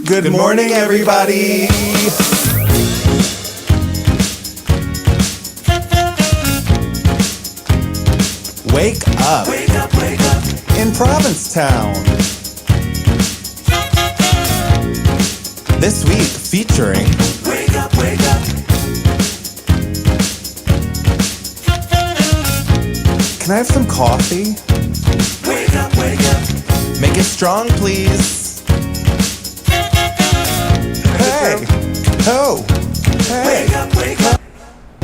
Good morning, everybody. Wake up. Wake up, wake up. In Provincetown. This week featuring Wake up, wake up. Can I have some coffee? Wake up, wake up. Make it strong, please. Hey. Ho. Hey. Wake up, wake up.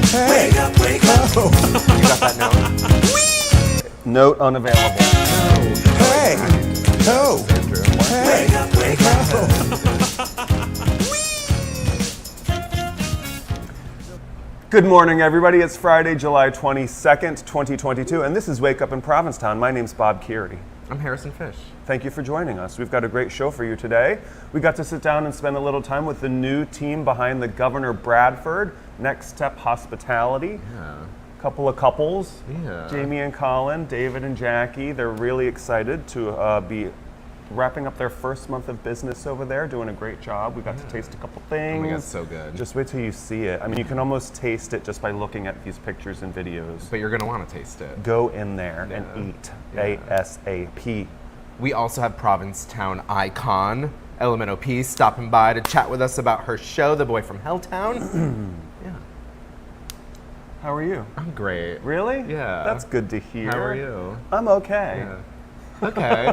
Hey. Wake up, wake up. Ho. You got that note? Note unavailable. Hey. Ho. Hey. Wake up, wake up. Good morning, everybody. It's Friday, July 22nd, 2022, and this is Wake Up in Provincetown. My name's Bob Keary. I'm Harrison Fish. Thank you for joining us. We've got a great show for you today. We got to sit down and spend a little time with the new team behind the Governor Bradford, Next Step Hospitality. Yeah. Couple of couples, Yeah. Jamie and Colin, David and Jackie. They're really excited to be wrapping up their first month of business over there, doing a great job. We got to taste a couple things. Oh my God, it's so good. Just wait till you see it. I mean, you can almost taste it just by looking at these pictures and videos. But you're gonna want to taste it. Go in there and Yeah. eat Yeah. ASAP. We also have Provincetown icon LMNOP stopping by to chat with us about her show, The Boy from Helltown. Yeah, How are you? I'm great. Really? Yeah. That's good to hear. How are you? I'm okay. Yeah. Okay.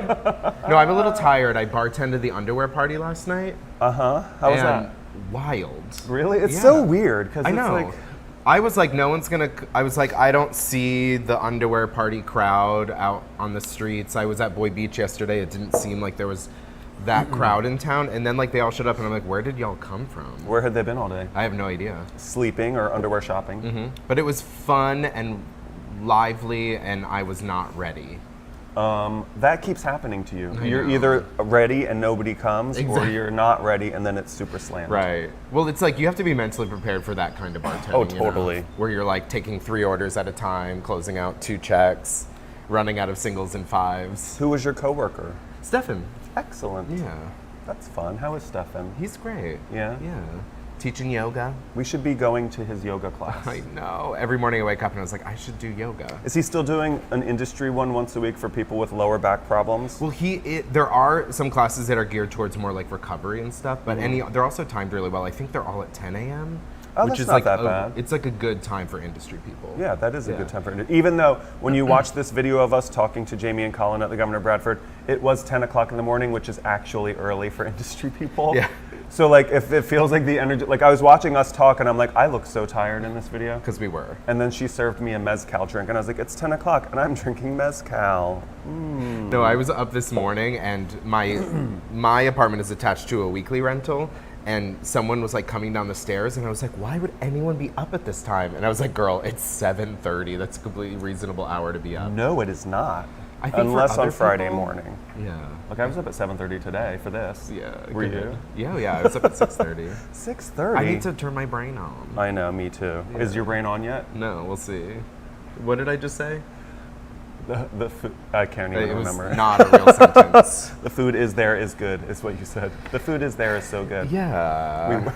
No, I'm a little tired. I bartended the underwear party last night. Uh-huh. How was and that? Wild. Really? It's Yeah. so weird because I it's know. like I was like, no one's gonna. I was like, I don't see the underwear party crowd out on the streets. I was at Boy Beach yesterday. It didn't seem like there was that crowd in town. And then like they all showed up, and I'm like, where did y'all come from? where had they been all day? I have no idea. Sleeping or underwear shopping? But it was fun and lively, and I was not ready. That keeps happening to you. I You're know. either ready and nobody comes, or Exactly. you're not ready and then it's super slammed. Right. Well, it's like you have to be mentally prepared for that kind of bartending. Oh, you know, totally. where you're like taking 3 orders at a time, closing out 2 checks, running out of singles and fives. Who was your coworker? Stefan. Excellent. Yeah. That's fun. How is Stefan? He's great. Yeah? Yeah. Teaching yoga. We should be going to his yoga class. I know. Every morning I wake up and I was like, I should do yoga. Is he still doing an industry one once a week for people with lower back problems? Well, there are some classes that are geared towards more like recovery and stuff, but they're also timed really well. I think they're all at 10 a.m. Oh, which that's is not like that bad. It's like a good time for industry people. Yeah, that is a Yeah. good time for it. Even though when you watch this video of us talking to Jamie and Colin at the Governor Bradford, it was 10 o'clock in the morning, which is actually early for industry people. Yeah. So like if it feels like the energy, like I was watching us talk and I'm like, I look so tired in this video. Because we were. And then she served me a mezcal drink and I was like, it's 10 o'clock and I'm drinking mezcal. No, I was up this morning and my apartment is attached to a weekly rental, and someone was like coming down the stairs and I was like, why would anyone be up at this time? And I was like, girl, it's 7:30. That's a completely reasonable hour to be up. No, it is not. I think for Unless on other Friday people- morning. Yeah. Like I was up at 7:30 today for this. Yeah. Were good. you? Yeah, I was up at 6:30. 6:30? I need to turn my brain on. I know, me too. Is your brain on yet? No, we'll see. What did I just say? The food, I can't even It was remember. not a real sentence. The food is there is good, is what you said. The food is there is so good. Yeah.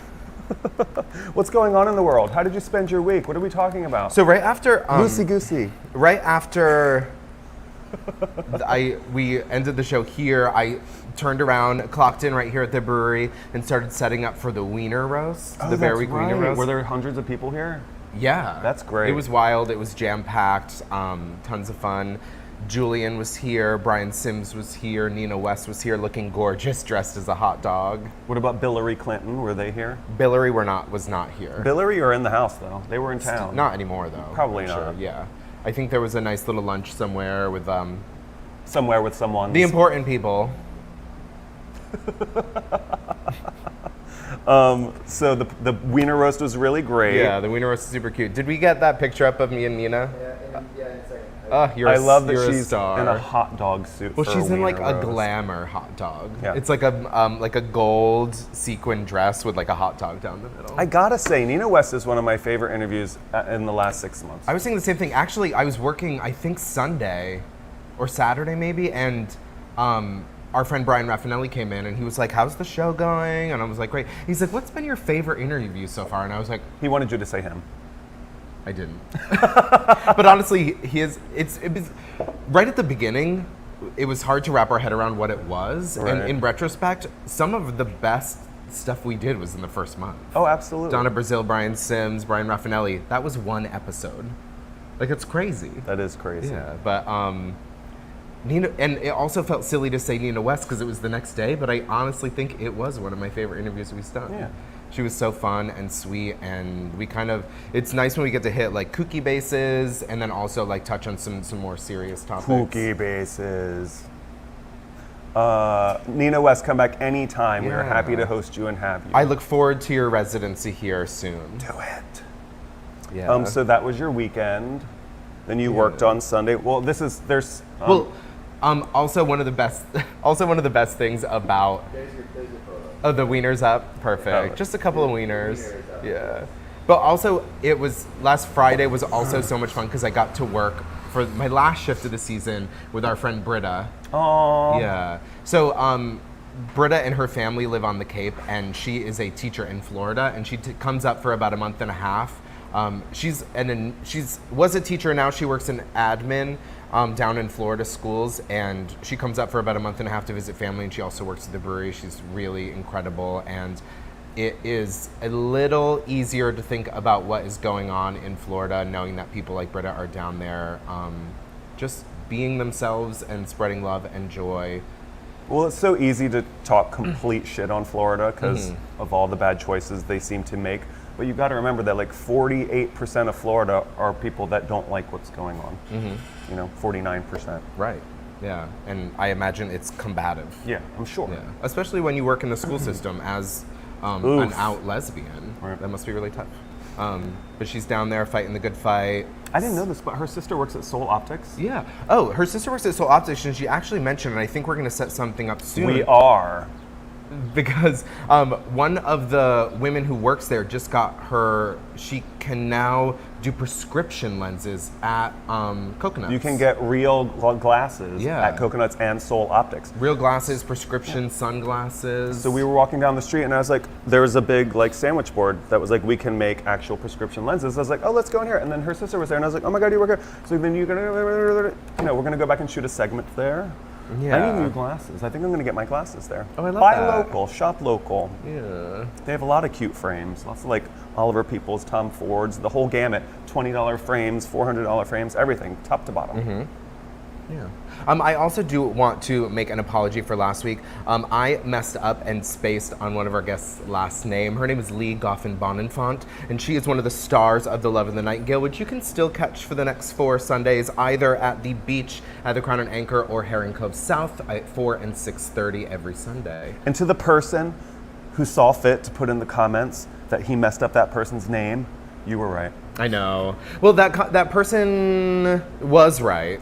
What's going on in the world? How did you spend your week? What are we talking about? So right after Loosey goosey. right after we ended the show here, I turned around, clocked in right here at the brewery, and started setting up for the wiener roast, the Bear Week wiener roast. Were there hundreds of people here? Yeah, That's great. It was wild. It was jam packed. Tons of fun. Julian was here. Brian Sims was here. Nina West was here, looking gorgeous, dressed as a hot dog. What about Billary Clinton? Were they here? Billary was not here. Billary are in the house though. They were in town. Not anymore though. Probably I'm not. Sure. Yeah, I think there was a nice little lunch somewhere with Somewhere with someone. the important people. So the wiener roast was really great. Yeah, the wiener roast is super cute. Did we get that picture up of me and Nina? Yeah, in a second. You're I love that you're a she's star. in a hot dog suit. Well, for she's in like wiener a roast. glamour hot dog. Yeah. It's like a gold sequin dress with like a hot dog down the middle. I gotta say, Nina West is one of my favorite interviews in the last 6 months. I was saying the same thing. Actually, I was working, I think Sunday or Saturday maybe, and our friend Brian Raffinelli came in and he was like, how's the show going? And I was like, great. He's like, what's been your favorite interview so far? And I was like, He wanted you to say him. I didn't. But honestly, it was right at the beginning, it was hard to wrap our head around what it was. Right. And in retrospect, some of the best stuff we did was in the first month. Oh, absolutely. Donna Brazil, Brian Sims, Brian Raffinelli. That was one episode. Like, it's crazy. That is crazy. Yeah, but Nina, and it also felt silly to say Nina West because it was the next day, but I honestly think it was one of my favorite interviews we've done. Yeah. She was so fun and sweet, and we kind of, it's nice when we get to hit like kooky bases and then also like touch on some more serious topics. Kooky bases. Nina West, come back anytime. We're Yeah. happy to host you and have you. I look forward to your residency here soon. Do it. Yeah. So that was your weekend. Then you worked on Sunday. Well, there's. Also one of the best things about the wieners up, perfect. Oh. Just a couple of wieners. Yeah. But also last Friday was also so much fun because I got to work for my last shift of the season with our friend Britta. Oh. Yeah. So Britta and her family live on the Cape, and she is a teacher in Florida, and she comes up for about a month and a half. She's was a teacher, now she works in admin down in Florida schools, and she comes up for about a month and a half to visit family, and she also works at the brewery. She's really incredible, and it is a little easier to think about what is going on in Florida, knowing that people like Britta are down there just being themselves and spreading love and joy. Well, it's so easy to talk complete shit on Florida because of all the bad choices they seem to make. But you got to remember that like 48% of Florida are people that don't like what's going on. 49%. Right. Yeah. And I imagine it's combative. Yeah, I'm sure. Yeah. Especially when you work in the school system as an Oof. out lesbian. Right. That must be really tough. But she's down there fighting the good fight. I didn't know this, but her sister works at Soul Optics. Yeah. Oh, her sister works at Soul Optics, and she actually mentioned, and I think we're going to set something up soon. We are. Because one of the women who works there just got she can now do prescription lenses at Coconuts. You can get real glasses Yeah. at Coconuts and Soul Optics. Real glasses, prescription sunglasses. So we were walking down the street and I was like, there was a big like sandwich board that was like, we can make actual prescription lenses. I was like, oh, let's go in here. And then her sister was there and I was like, oh my God, you work here. So then we're gonna go back and shoot a segment there. Yeah. I need new glasses. I think I'm gonna get my glasses there. Oh, I love Buy that. local, shop local. Yeah. They have a lot of cute frames. Lots of like Oliver Peoples, Tom Fords, the whole gamut. $20 frames, $400 frames, everything, top to bottom. Yeah. I also do want to make an apology for last week. I messed up and spaced on one of our guests' last name. Her name is Lee Goffin Bonenfant, and she is one of the stars of The Love of the Nightingale, which you can still catch for the next 4 Sundays, either at the beach at the Crown and Anchor or Herring Cove South at 4 and 6:30 every Sunday. And to the person who saw fit to put in the comments that he messed up that person's name, you were right. I know. Well, that person was right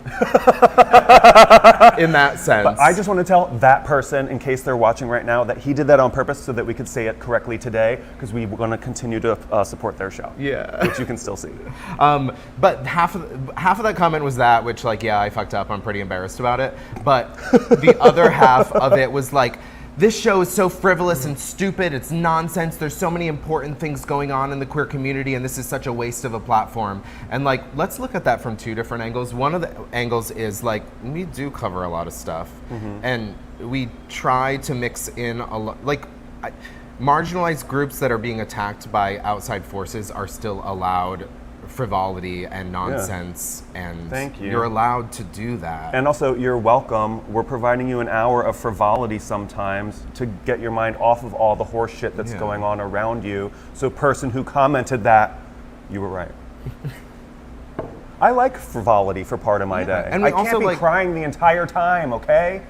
in that sense. But I just want to tell that person, in case they're watching right now, that he did that on purpose so that we could say it correctly today, because we want to continue to support their show. Yeah. Which you can still see. But half of that comment was that, which like, yeah, I fucked up. I'm pretty embarrassed about it. But the other half of it was like, this show is so frivolous and stupid. It's nonsense. There's so many important things going on in the queer community, and this is such a waste of a platform. And like, let's look at that from 2 different angles. One of the angles is like, we do cover a lot of stuff, and we try to mix in a lot. Like, marginalized groups that are being attacked by outside forces are still allowed frivolity and nonsense, and Thank you. You're allowed to do that. And also, you're welcome. We're providing you an hour of frivolity sometimes to get your mind off of all the horse shit that's going on around you. So person who commented that, you were right. I like frivolity for part of my day. And we I can't also be like crying the entire time, okay?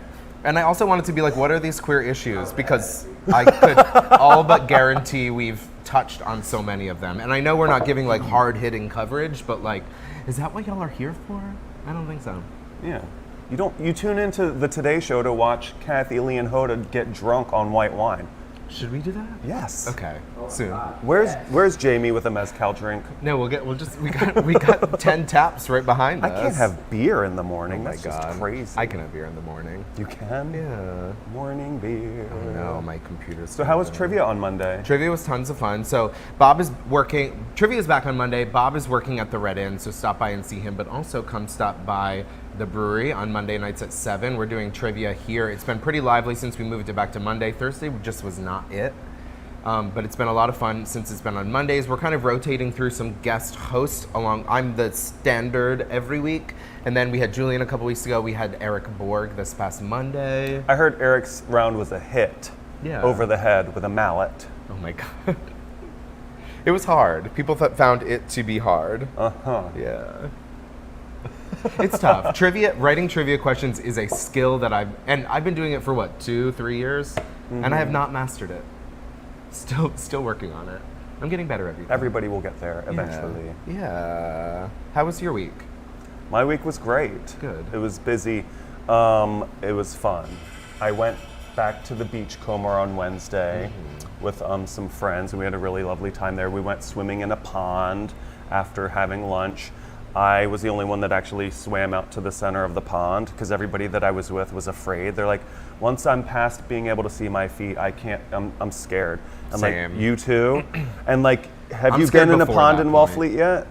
And I also wanted to be like, what are these queer issues? Because I could all but guarantee we've touched on so many of them. And I know we're not giving like hard-hitting coverage, but like, is that what y'all are here for? I don't think so. Yeah. You tune into the Today Show to watch Kathy Lee and Hoda get drunk on white wine. Should we do that? Yes. Okay, soon. Where's Jamie with a mezcal drink? No, we got 10 taps right behind us. I can't have beer in the morning. Oh my That's God. just crazy. I can have beer in the morning. You can? Yeah. Morning beer. Oh no, my computer's. So how was trivia on Monday? Trivia was tons of fun. So Bob is working. Trivia is back on Monday. Bob is working at the Red Inn, so stop by and see him. But also come stop by the brewery on Monday nights at 7. We're doing trivia here. It's been pretty lively since we moved it back to Monday. Thursday just was not it. But it's been a lot of fun since it's been on Mondays. We're kind of rotating through some guest hosts along. I'm the standard every week. And then we had Julian a couple weeks ago. We had Eric Borg this past Monday. I heard Eric's round was a hit. Yeah. Over the head with a mallet. Oh my God. It was hard. People found it to be hard. Uh-huh. Yeah. It's tough. Writing trivia questions is a skill that I've been doing it for what, 2-3 years? Mm-hmm. And I have not mastered it. Still working on it. I'm getting better every day. Everybody will get there eventually. Yeah. How was your week? My week was great. Good. It was busy. It was fun. I went back to the beachcomber on Wednesday with some friends, and we had a really lovely time there. We went swimming in a pond after having lunch. I was the only one that actually swam out to the center of the pond because everybody that I was with was afraid. They're like, once I'm past being able to see my feet, I can't, I'm scared. I'm Same. like, you too? And like, have I'm you scared been in a before pond that in point. Wellfleet yet?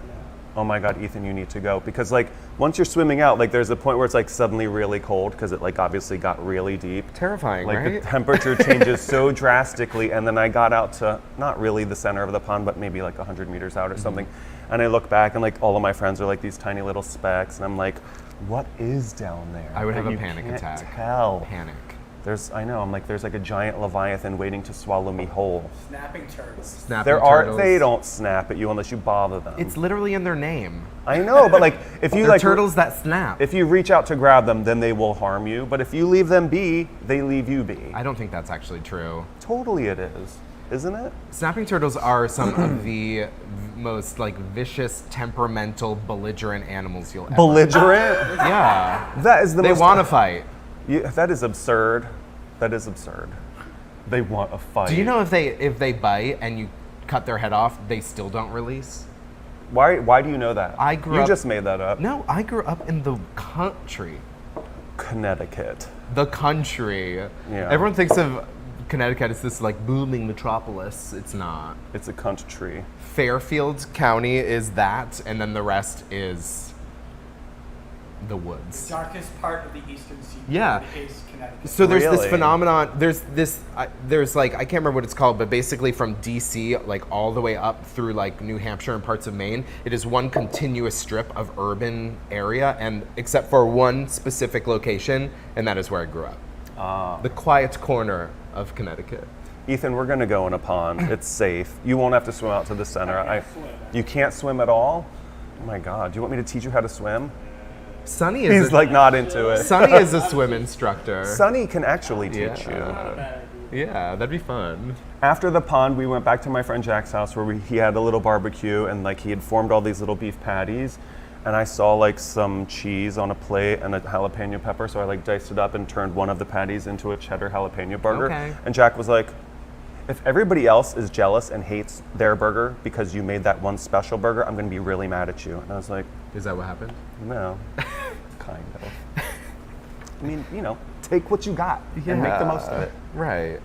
Oh my God, Ethan, you need to go. Because like, once you're swimming out, like there's a point where it's like suddenly really cold because it like obviously got really deep. Terrifying, Like right? the temperature changes so drastically, and then I got out to not really the center of the pond, but maybe like 100 meters out or something. And I look back and like all of my friends are like these tiny little specks, and I'm like, what is down there? I would have that a you panic can't attack. Tell. Panic. I'm like, there's like a giant leviathan waiting to swallow me whole. Snapping turtles. Snapping turtles. They don't snap at you unless you bother them. It's literally in their name. I know, but like if you They're like turtles that snap. if you reach out to grab them, then they will harm you. But if you leave them be, they leave you be. I don't think that's actually true. Totally it is. Isn't it? Snapping turtles are some of the most like vicious, temperamental, belligerent animals you'll ever. Belligerent? Yeah. That is the They most want to fight. that is absurd. That is absurd. They want a fight. Do you know if they bite and you cut their head off, they still don't release? Why do you know that? I grew You up- just made that up. No, I grew up in the country. Connecticut. The country. Yeah. Everyone thinks of Connecticut as this like booming metropolis. It's not. It's a country. Fairfield County is that, and then the rest is the woods. Darkest part of the eastern seaboard Yeah. is Connecticut. So there's this Really? phenomenon. There's like I can't remember what it's called, but basically from DC like all the way up through like New Hampshire and parts of Maine, it is one continuous strip of urban area, and except for one specific location, and that is where I grew up. The quiet corner of Connecticut. Ethan, we're gonna go in a pond. It's safe. You won't have to swim out to the center. I can't swim. You can't swim at all? Oh my God. Do you want me to teach you how to swim? Sonny is He's like not into it. Sonny is a swim instructor. Sonny can actually teach you. Yeah, that'd be fun. After the pond, we went back to my friend Jack's house where he had a little barbecue, and like he had formed all these little beef patties, and I saw like some cheese on a plate and a jalapeno pepper, so I like diced it up and turned one of the patties into a cheddar jalapeno burger. Okay. And Jack was like, if everybody else is jealous and hates their burger because you made that one special burger, I'm gonna be really mad at you. And I was like, Is that what happened? no, kind of. I mean, you know, take what you got and make the most of it. Right.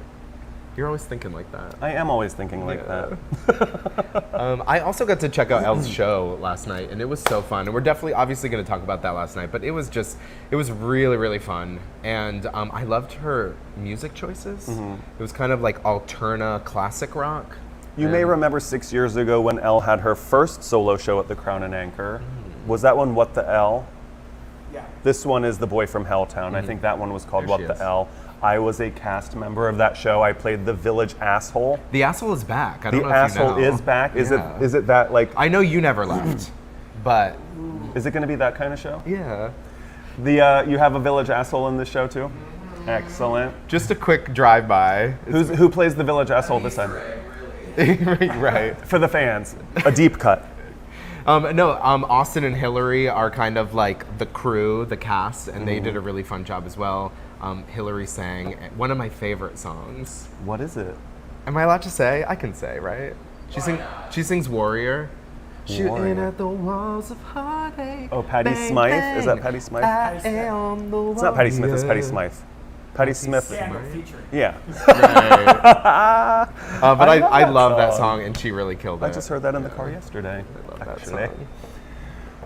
You're always thinking like that. I am always thinking like Yeah. that. I also got to check out Elle's show last night, and it was so fun. And we're definitely, obviously, going to talk about that last night, but it was really, really fun. And I loved her music choices. It was kind of like alterna classic rock. You may remember 6 years ago when Elle had her first solo show at the Crown and Anchor. Was that one What the Elle? Yeah. This one is The Boy from Helltown. I think that one was called There What she the is. Elle. I was a cast member of that show. I played the village asshole. The asshole is back. I The don't know asshole if you know. is back. Is Yeah. it that like? I know you never left, but Is it going to be that kind of show? yeah. You have a village asshole in this show too. Excellent. Just a quick drive-by. Who plays the village asshole this time? Right. For the fans, a deep cut. Austin and Hillary are kind of like the crew, the cast, and they did a really fun job as well. Hillary sang one of my favorite songs. What is it? Am I allowed to say? I can say, right? She sings Warrior. Shooting Warrior. at the walls of heartache. Oh, Patti bang, Smythe? bang. Is that Patti Smythe? I am the It's not Patti Smith, it's Patti warrior. Smythe. Patti Smith. Yeah, but featuring. Yeah. Right. But I love love that that song. song, and she really killed it. I just heard that in the car yesterday. I love that actually. song.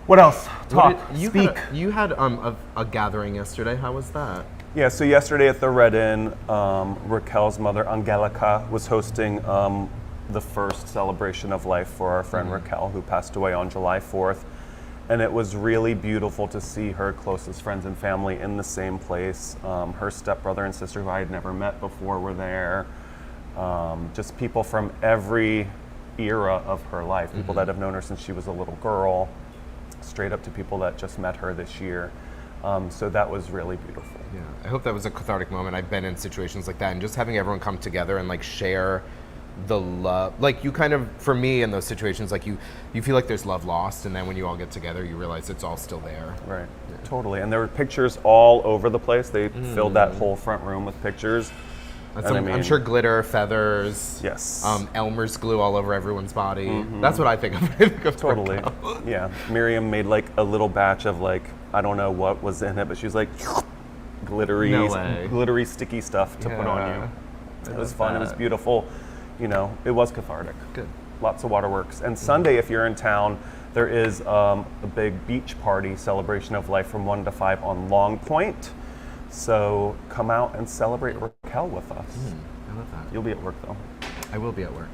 What else? Talk. You Speak. had a gathering yesterday. How was that? Yeah, so yesterday at the Red Inn, Raquel's mother, Angelica, was hosting the first celebration of life for our friend Raquel, who passed away on July 4th. And it was really beautiful to see her closest friends and family in the same place. Her stepbrother and sister, who I had never met before, were there. Just people from every era of her life, people that have known her since she was a little girl, straight up to people that just met her this year. So that was really beautiful. Yeah, I hope that was a cathartic moment. I've been in situations like that, and just having everyone come together and like share the love. Like you kind of, for me in those situations, like you feel like there's love lost, and then when you all get together, you realize it's all still there. Right, totally. And there were pictures all over the place. They filled that whole front room with pictures. And I mean, I'm sure glitter, feathers, Yes. Elmer's glue all over everyone's body. That's what I think of. I think of Totally. Raquel. Yeah. Miriam made like a little batch of like, I don't know what was in it, but she was like glittery, No way. glittery sticky stuff to put on Yeah. you. It was fun. It was that. beautiful. You know, it was cathartic. Good. Lots of waterworks. And Sunday, if you're in town, there is a big beach party celebration of life from 1 to 5 on Long Point. So come out and celebrate Raquel with us. I love that. You'll be at work though. I will be at work.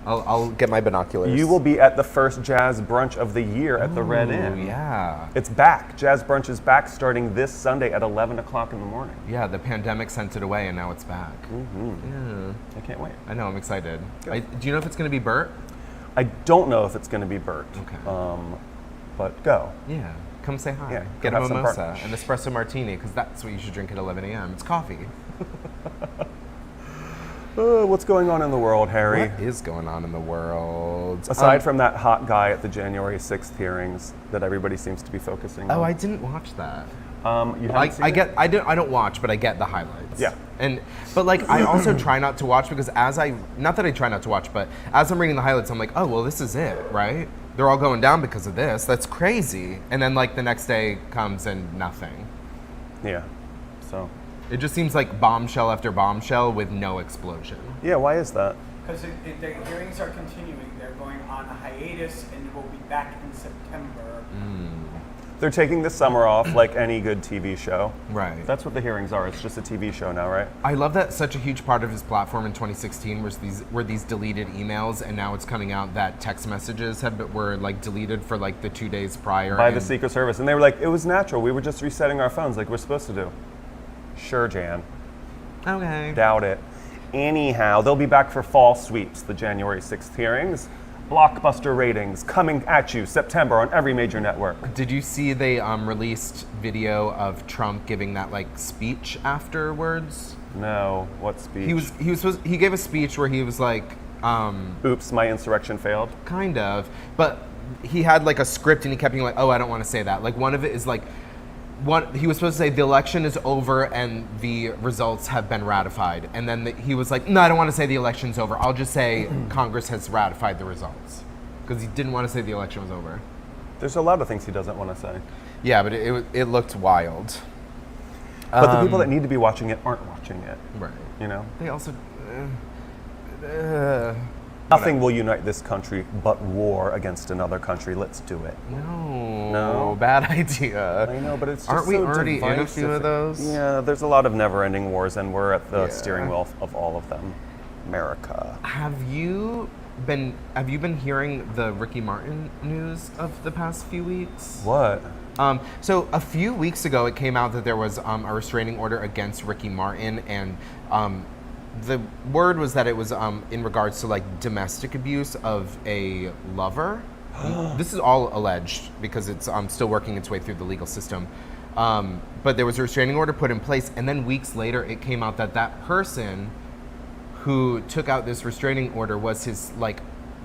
I'll get my binoculars. You will be at the first jazz brunch of the year at the Red Ooh, Inn. Yeah. It's back. Jazz brunch is back starting this Sunday at 11 o'clock in the morning. Yeah, the pandemic sent it away, and now it's back. Yeah. I can't wait. I know, I'm excited. Good. Do you know if it's going to be Bert? I don't know if it's going to be Bert. Okay. But go. Yeah. Come say hi. Yeah, Get go a have some mimosa, brunch. an espresso martini, because that's what you should drink at 11 a.m. It's coffee. What's going on in the world, Harry? What is going on in the world? Aside from that hot guy at the January 6th hearings that everybody seems to be focusing on. Oh, I didn't watch that. You haven't seen it? I don't watch, but I get the highlights. Yeah. But like I also try not to watch because not that I try not to watch, but as I'm reading the highlights, I'm like, oh well, this is it, right? They're all going down because of this. That's crazy. And then like the next day comes and nothing. Yeah. So. It just seems like bombshell after bombshell with no explosion. Yeah, why is that? Because the hearings are continuing. They're going on a hiatus and will be back in September. They're taking the summer off like any good TV show. Right. That's what the hearings are. It's just a TV show now, right? I love that such a huge part of his platform in 2016 were these deleted emails, and now it's coming out that text messages were like deleted for like the 2 days prior. By the Secret Service. And they were like, it was natural. We were just resetting our phones like we're supposed to do. Sure, Jan. Okay. Doubt it. Anyhow, they'll be back for fall sweeps, the January 6th hearings. Blockbuster ratings coming at you September on every major network. Did you see they released video of Trump giving that like speech afterwards? No, what speech? He gave a speech where he was like, Oops, my insurrection failed. kind of, but he had like a script and he kept being like, oh, I don't want to say that. Like one of it is like, he was supposed to say the election is over and the results have been ratified, and then he was like, no, I don't want to say the election's over. I'll just say Congress has ratified the results, because he didn't want to say the election was over. There's a lot of things he doesn't want to say. Yeah, but it looked wild. But the people that need to be watching it aren't watching it. Right. You know? They also. Nothing will unite this country but war against another country. Let's do it. No, bad idea. I know, but it's just Aren't we so already in a divisive. few of those? Yeah, there's a lot of never-ending wars, and we're at the Yeah. steering wheel of all of them. America. Have you been hearing the Ricky Martin news of the past few weeks? What? So a few weeks ago, it came out that there was a restraining order against Ricky Martin, and the word was that it was in regards to like domestic abuse of a lover. This is all alleged because it's still working its way through the legal system. But there was a restraining order put in place, and then weeks later, it came out that that person who took out this restraining order was his, like,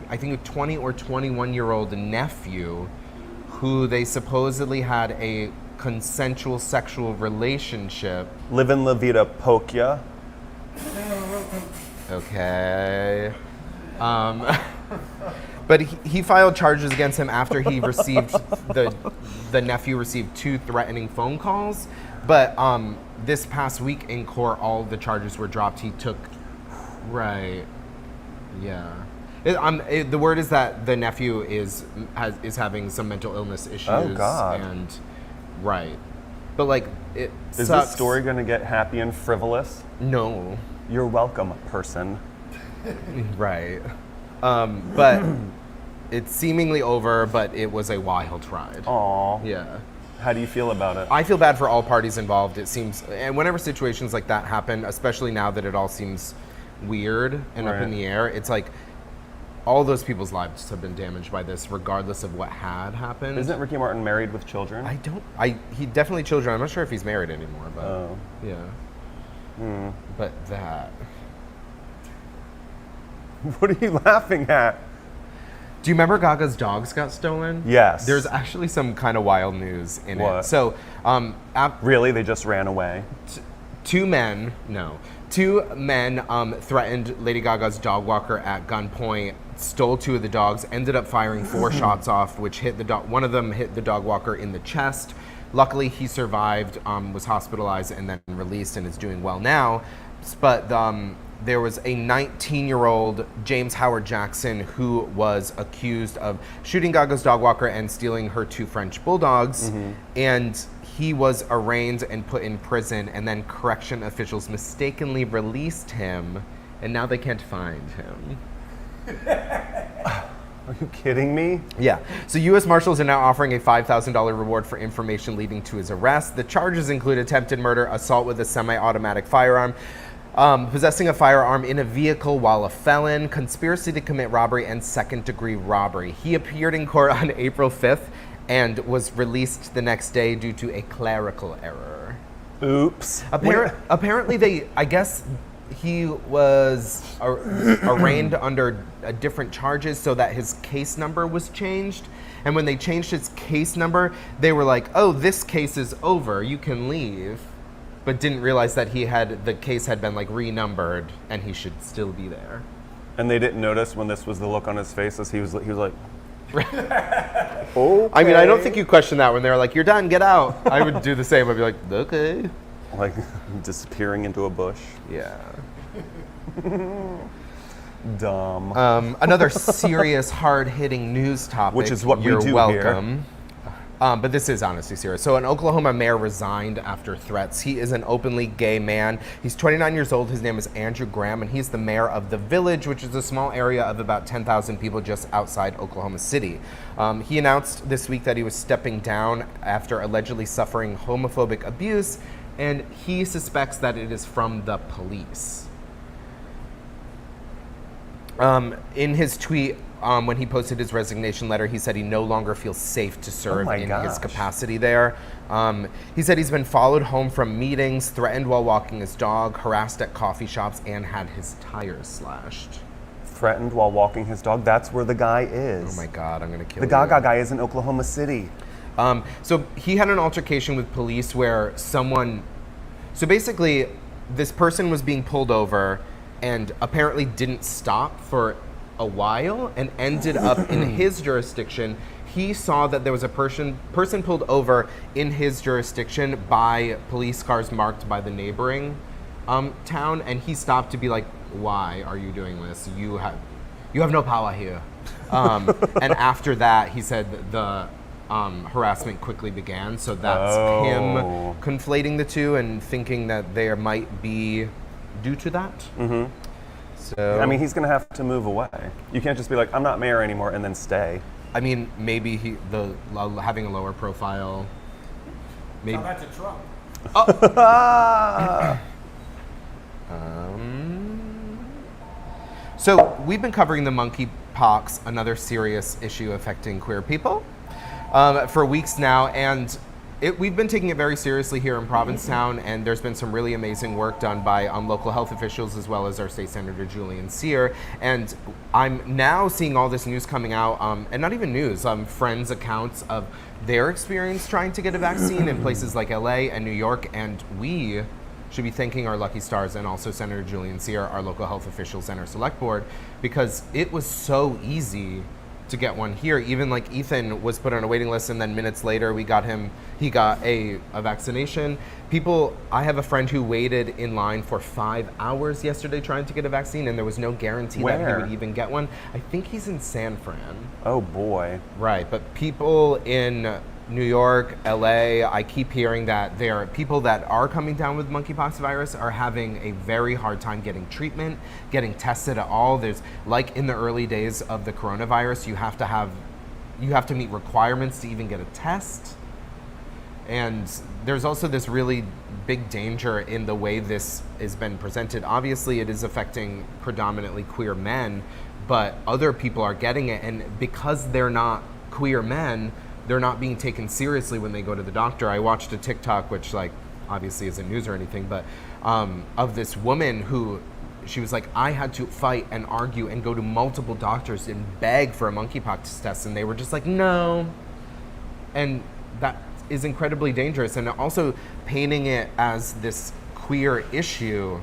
I think a 20 or 21-year-old nephew who they supposedly had a consensual sexual relationship. Livin' La Vida Pokia. Okay. But he filed charges against him after he received the nephew received 2 threatening phone calls. But this past week in court, all the charges were dropped. He took, right, yeah. The word is that the nephew is having some mental illness issues. Oh, God. And right, but like it Is sucks. this story going to get happy and frivolous? No. You're welcome, person. Right. But it's seemingly over, but it was a wild ride. Aw. Yeah. How do you feel about it? I feel bad for all parties involved, it seems. And whenever situations like that happen, especially now that it all seems weird and up in Right. the air, it's like all those people's lives have been damaged by this, regardless of what had happened. Isn't Ricky Martin married with children? He definitely children. I'm not sure if he's married anymore, but Oh. yeah. But that. What are you laughing at? Do you remember Gaga's dogs got stolen? Yes. There's actually some kind of wild news in What? it. So, Really? They just ran away? two men threatened Lady Gaga's dog walker at gunpoint, stole 2 of the dogs, ended up firing 4 shots off, which hit the dog. One of them hit the dog walker in the chest. Luckily, he survived, was hospitalized, and then released, and is doing well now. But there was a 19-year-old James Howard Jackson who was accused of shooting Gaga's dog walker and stealing her 2 French bulldogs, and he was arraigned and put in prison, and then correction officials mistakenly released him, and now they can't find him. Are you kidding me? Yeah. So U.S. Marshals are now offering a $5,000 reward for information leading to his arrest. The charges include attempted murder, assault with a semi-automatic firearm, possessing a firearm in a vehicle while a felon, conspiracy to commit robbery, and second-degree robbery. He appeared in court on April 5th and was released the next day due to a clerical error. Oops. Apparently, I guess he was arraigned under different charges so that his case number was changed. And when they changed his case number, they were like, oh, this case is over, you can leave. But didn't realize that the case had been like renumbered and he should still be there. And they didn't notice when this was the look on his face as he was like, okay. I mean, I don't think you question that when they're like, you're done, get out. I would do the same. I'd be like, okay. Like disappearing into a bush. Yeah. Dumb. Another serious, hard-hitting news topic. Which is what we You're do welcome. But this is honestly serious. So an Oklahoma mayor resigned after threats. He is an openly gay man. He's 29 years old. His name is Andrew Graham, and he's the mayor of The Village, which is a small area of about 10,000 people just outside Oklahoma City. He announced this week that he was stepping down after allegedly suffering homophobic abuse, and he suspects that it is from the police. In his tweet, when he posted his resignation letter, he said he no longer feels safe to serve in his gosh. capacity there. He said he's been followed home from meetings, threatened while walking his dog, harassed at coffee shops, and had his tires slashed. Threatened while walking his dog. That's where the guy is. Oh my God, I'm gonna kill The you. Gaga guy is in Oklahoma City. So he had an altercation with police where so basically this person was being pulled over and apparently didn't stop for a while and ended up in his jurisdiction. He saw that there was a person pulled over in his jurisdiction by police cars marked by the neighboring town, and he stopped to be like, why are you doing this? You have no power here. And after that, he said the harassment quickly began. So that's him conflating the two and thinking that there might be due to that. Mm-hmm. So I mean, he's gonna have to move away. You can't just be like, I'm not mayor anymore, and then stay. I mean, maybe having a lower profile. Maybe. Tell that to Trump. So we've been covering the monkeypox, another serious issue affecting queer people, for weeks now, and we've been taking it very seriously here in Provincetown, and there's been some really amazing work done by local health officials as well as our state senator Julian Sear. And I'm now seeing all this news coming out, and not even news, friends' accounts of their experience trying to get a vaccine in places like LA and New York, and we should be thanking our lucky stars and also Senator Julian Sear, our local health officials and our select board, because it was so easy to get one here. Even like Ethan was put on a waiting list, and then minutes later he got a vaccination. I have a friend who waited in line for 5 hours yesterday trying to get a vaccine, and there was no guarantee that Where? he would even get one. I think he's in San Fran. Oh boy. Right, but people in New York, LA, I keep hearing that there are people that are coming down with monkeypox virus are having a very hard time getting treatment, getting tested at all. There's, like in the early days of the coronavirus, you have to meet requirements to even get a test. And there's also this really big danger in the way this has been presented. Obviously, it is affecting predominantly queer men, but other people are getting it, and because they're not queer men, they're not being taken seriously when they go to the doctor. I watched a TikTok, which like obviously isn't news or anything, but of this woman who, she was like, I had to fight and argue and go to multiple doctors and beg for a monkeypox test, and they were just like, no. And that is incredibly dangerous. And also painting it as this queer issue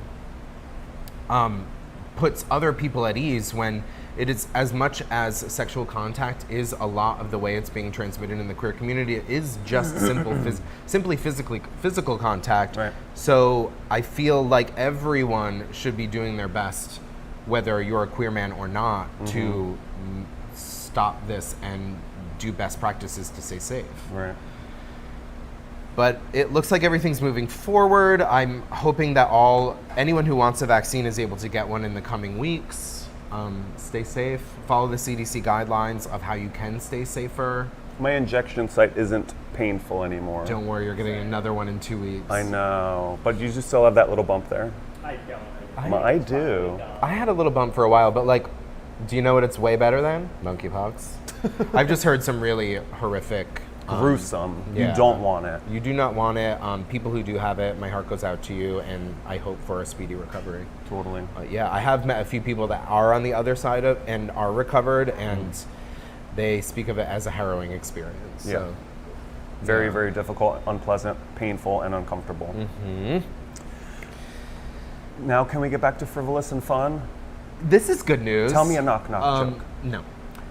puts other people at ease when it is, as much as sexual contact is a lot of the way it's being transmitted in the queer community, it is just simply physical contact. Right. So I feel like everyone should be doing their best, whether you're a queer man or not, to stop this and do best practices to stay safe. Right. But it looks like everything's moving forward. I'm hoping that anyone who wants a vaccine is able to get one in the coming weeks. Stay safe. Follow the CDC guidelines of how you can stay safer. My injection site isn't painful anymore. Don't worry, you're getting another one in 2 weeks. I know, but you just still have that little bump there. I don't. I do. I had a little bump for a while, but like, do you know what it's way better than? Monkeypox. I've just heard some really horrific, Gruesome. yeah. You don't want it. You do not want it. People who do have it, my heart goes out to you, and I hope for a speedy recovery. Totally. Yeah, I have met a few people that are on the other side of and are recovered, and they speak of it as a harrowing experience. Yeah. So, Very, very difficult, unpleasant, painful, and uncomfortable. Now, can we get back to frivolous and fun? this is good news. Tell me a knock-knock joke. No.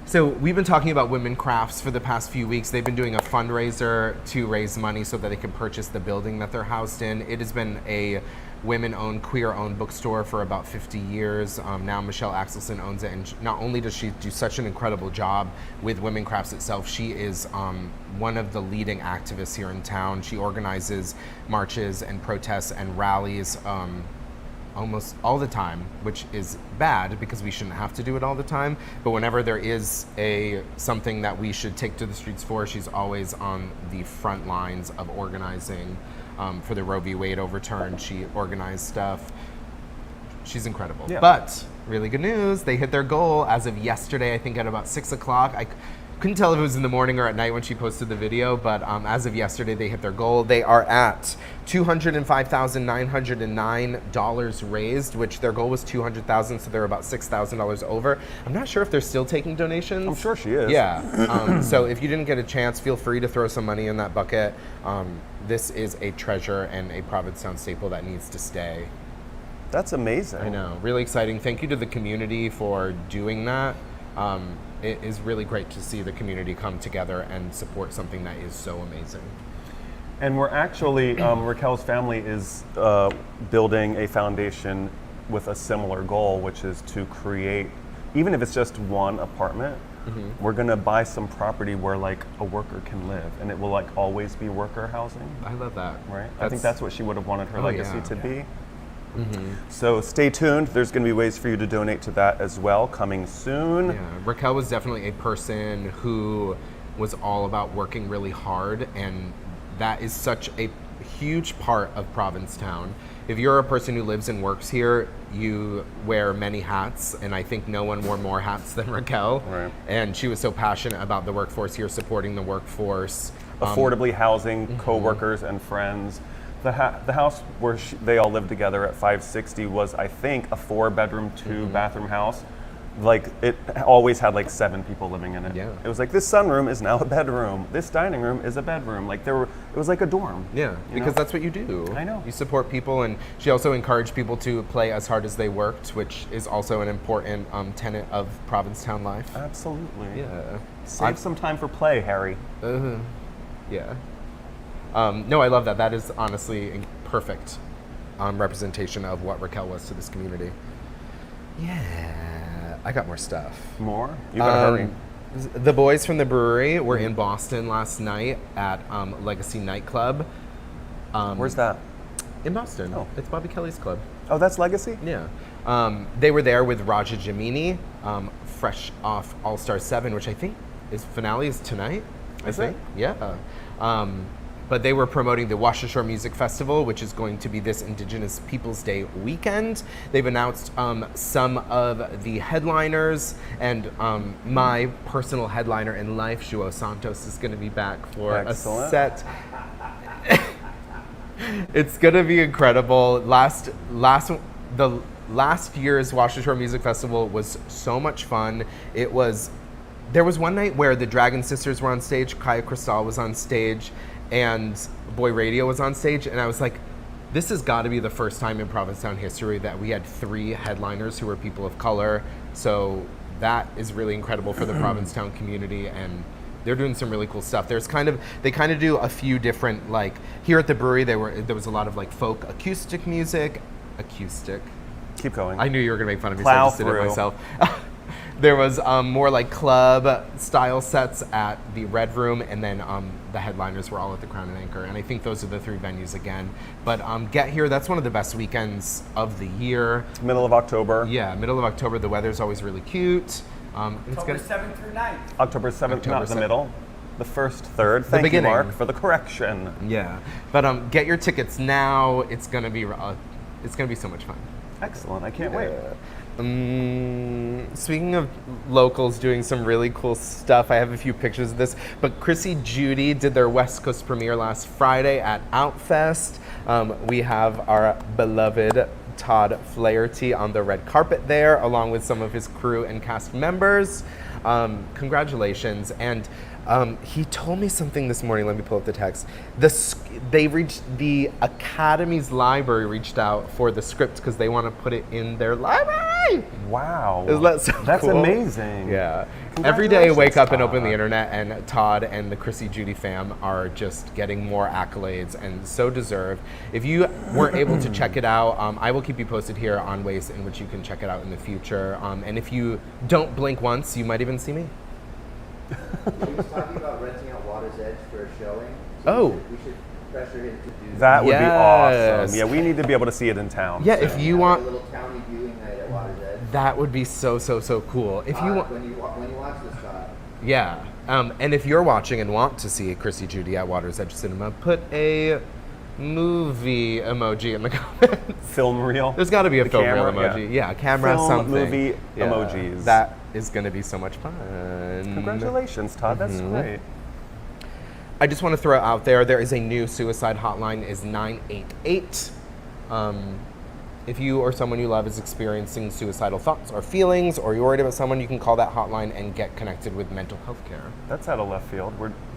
So we've been talking about women crafts for the past few weeks. They've been doing a fundraiser to raise money so that they can purchase the building that they're housed in. It has been a women-owned, queer-owned bookstore for about 50 years. Now Michelle Axelson owns it, and not only does she do such an incredible job with Women Crafts itself, she is one of the leading activists here in town. She organizes marches and protests and rallies almost all the time, which is bad because we shouldn't have to do it all the time. But whenever there is something that we should take to the streets for, she's always on the front lines of organizing. For the Roe v. Wade overturn, she organized stuff. She's incredible. Yeah. But really good news, they hit their goal as of yesterday, I think at about 6 o'clock. I couldn't tell if it was in the morning or at night when she posted the video, but as of yesterday, they hit their goal. They are at $205,909 raised, which their goal was $200,000, so they're about $6,000 over. I'm not sure if they're still taking donations. I'm sure she is. Yeah. So if you didn't get a chance, feel free to throw some money in that bucket. This is a treasure and a Provincetown staple that needs to stay. That's amazing. I know, really exciting. Thank you to the community for doing that. It is really great to see the community come together and support something that is so amazing. And we're actually, Raquel's family is building a foundation with a similar goal, which is to create, even if it's just one apartment, we're gonna buy some property where like a worker can live, and it will like always be worker housing. I love that. Right? I think that's what she would have wanted her legacy yeah. to be. So stay tuned. There's going to be ways for you to donate to that as well, coming soon. Yeah, Raquel was definitely a person who was all about working really hard, and that is such a huge part of Provincetown. If you're a person who lives and works here, you wear many hats, and I think no one wore more hats than Raquel. Right. And she was so passionate about the workforce here, supporting the workforce. Affordably housing co-workers and friends. The house where they all lived together at 560 was, I think, a 4-bedroom, 2-bathroom house. like it always had like 7 people living in it. Yeah. It was like this sunroom is now a bedroom. This dining room is a bedroom. Like it was like a dorm. Yeah, you because know? that's what you do. I know. You support people, and she also encouraged people to play as hard as they worked, which is also an important tenet of Provincetown life. Absolutely. Yeah. Save some time for play, Harry. Yeah. No, I love that. That is honestly a perfect representation of what Raquel was to this community. Yeah. I got more stuff. More? You gotta hurry. The boys from the brewery were in Boston last night at Legacy Nightclub. Where's that? In Boston. Oh. It's Bobby Kelly's club. Oh, that's Legacy? Yeah. They were there with Raja Jamini, fresh off All Star 7, which I think finale is tonight. Is it? Yeah. But they were promoting the Washashore Music Festival, which is going to be this Indigenous Peoples Day weekend. They've announced some of the headliners, and my personal headliner in life, Shuo Santos, is going to be back for Excellent. a set. It's going to be incredible. The last year's Washashore Music Festival was so much fun. There was one night where the Dragon Sisters were on stage, Kaya Cristal was on stage, and Boy Radio was on stage, and I was like, this has got to be the first time in Provincetown history that we had 3 headliners who were people of color. So that is really incredible for the Provincetown community, and they're doing some really cool stuff. They kind of do a few different, like here at the brewery, there was a lot of like folk acoustic music. Keep going. I knew you were gonna make fun of me, Plow so I just did it through. myself. There was more like club style sets at the Red Room, and then the headliners were all at the Crown and Anchor, and I think those are the 3 venues again. But get here, that's one of the best weekends of the year. Middle of October. Yeah, middle of October, the weather's always really cute. It's October gonna 7th through 9th. October 7th, October not the 7th. middle. The first third. Thank you, beginning. Mark, for the correction. Yeah, but get your tickets now. It's gonna be so much fun. Excellent. I can't wait. Speaking of locals doing some really cool stuff, I have a few pictures of this, but Chrissy Judy did their West Coast premiere last Friday at Outfest. We have our beloved Todd Flaherty on the red carpet there, along with some of his crew and cast members. Congratulations. And he told me something this morning. Let me pull up the text. The Academy's library reached out for the script because they want to put it in their library. Wow. Isn't that so That's cool? amazing. Yeah. Every day I wake up and open the Todd. internet, and Todd and the Chrissy Judy fam are just getting more accolades, and so deserved. If you weren't able to check it out, I will keep you posted here on ways in which you can check it out in the future. And if you don't blink once, you might even see me. He was talking about renting out Water's Edge for a showing. Oh. We should pressure him to do That would be Yes. awesome. Yeah, we need to be able to see it in town. Yeah, if you Have want, a little county viewing night at Water's Edge. that would be so cool. If you want, When you watch this, Todd. yeah. And if you're watching and want to see Chrissy Judy at Water's Edge Cinema, put a movie emoji in the comments. Film reel. There's got to be a The film reel camera, emoji. Yeah, camera, Film, something. movie, emojis. That is going to be so much fun. Congratulations, Todd. That's great. I just want to throw out there is a new suicide hotline, is 988. If you or someone you love is experiencing suicidal thoughts or feelings, or you're worried about someone, you can call that hotline and get connected with mental health care. That's out of left field.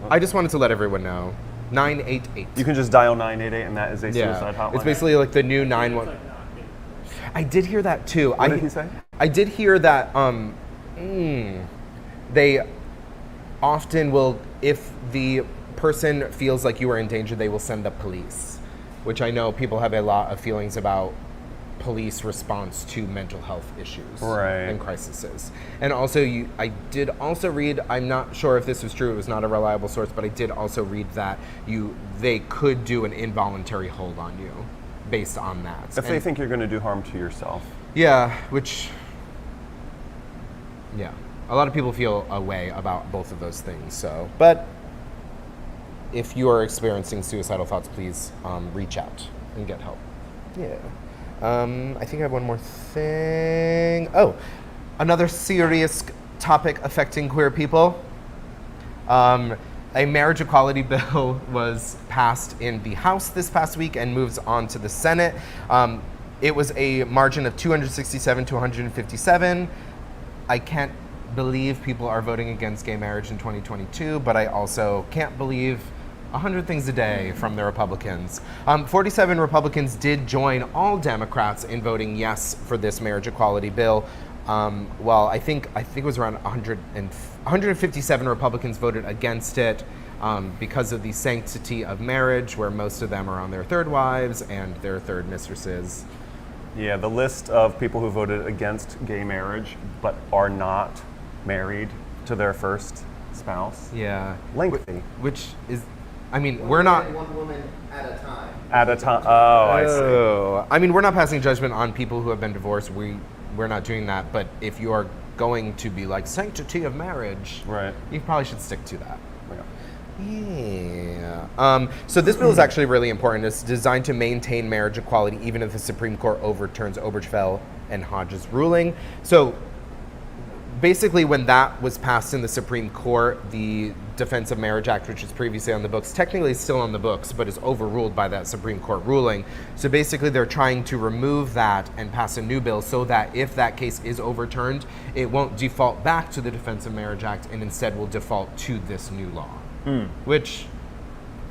I just wanted to let everyone know. 988. You can just dial 988 and that is a suicide hotline. It's basically like the new 911. I did hear that too. What did he say? I did hear that they often will, if the person feels like you are in danger, they will send the police, which I know people have a lot of feelings about police response to mental health issues and crises. And also, I did also read, I'm not sure if this was true, it was not a reliable source, but I did also read that they could do an involuntary hold on you based on that. If they think you're going to do harm to yourself. Yeah, a lot of people feel a way about both of those things. So, but if you are experiencing suicidal thoughts, please reach out and get help. Yeah. I think I have one more thing. Oh, another serious topic affecting queer people. A marriage equality bill was passed in the House this past week and moves on to the Senate. It was a margin of 267 to 157. I can't believe people are voting against gay marriage in 2022, but I also can't believe 100 things a day from the Republicans. 47 Republicans did join all Democrats in voting yes for this marriage equality bill. Well, I think it was around 157 Republicans voted against it because of the sanctity of marriage, where most of them are on their third wives and their third mistresses. Yeah, the list of people who voted against gay marriage but are not married to their first spouse. Yeah. Lengthy. Which is, I mean, we're not. One woman at a time. At a time. Oh, I see. Oh. I mean, we're not passing judgment on people who have been divorced. We're not doing that. But if you are going to be like sanctity of marriage, Right. you probably should stick to that. Yeah. Yeah. So this bill is actually really important. It's designed to maintain marriage equality even if the Supreme Court overturns Obergefell and Hodges' ruling. So basically, when that was passed in the Supreme Court, the Defense of Marriage Act, which is previously on the books, technically is still on the books, but is overruled by that Supreme Court ruling. So basically, they're trying to remove that and pass a new bill so that if that case is overturned, it won't default back to the Defense of Marriage Act and instead will default to this new law. Which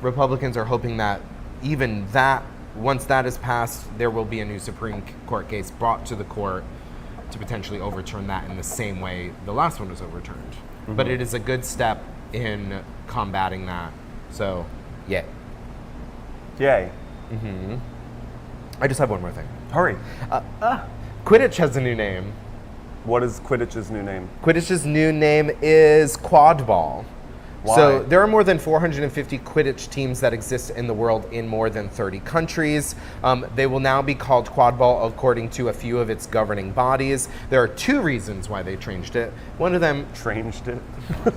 Republicans are hoping that even that, once that is passed, there will be a new Supreme Court case brought to the court to potentially overturn that in the same way the last one was overturned. But it is a good step in combating that. So, yay. Yay. I just have one more thing. Hurry. Quidditch has a new name. What is Quidditch's new name? Quidditch's new name is quadball. Why? So there are more than 450 Quidditch teams that exist in the world in more than 30 countries. They will now be called quadball according to a few of its governing bodies. There are two reasons why they changed it. One of them, Changed it.